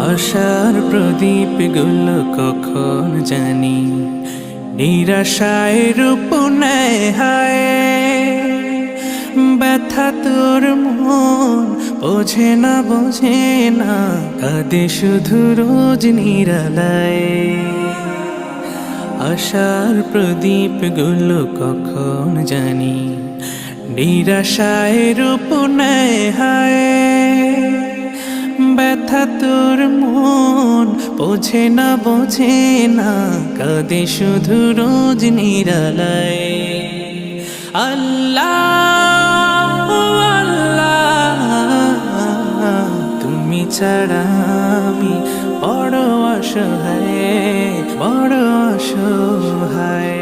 আশার প্রদীপ গুলো কখন জানি নিরাশায় রূপ নেয় হায়। ব্যথা তোর মন বোঝে না কাঁদে শুধু রোজ নিরালায়। আশার প্রদীপ গুলো কখন জানি নিরাশায় রূপ নেয় হায়। ব্যথা তোর মন বোঝে না কাঁদে শুধু রোজ নিরালায়। আল্লাহ আল্লাহ তুমি ছাড়া আমি বড় অসহায়, বড় অসহায়।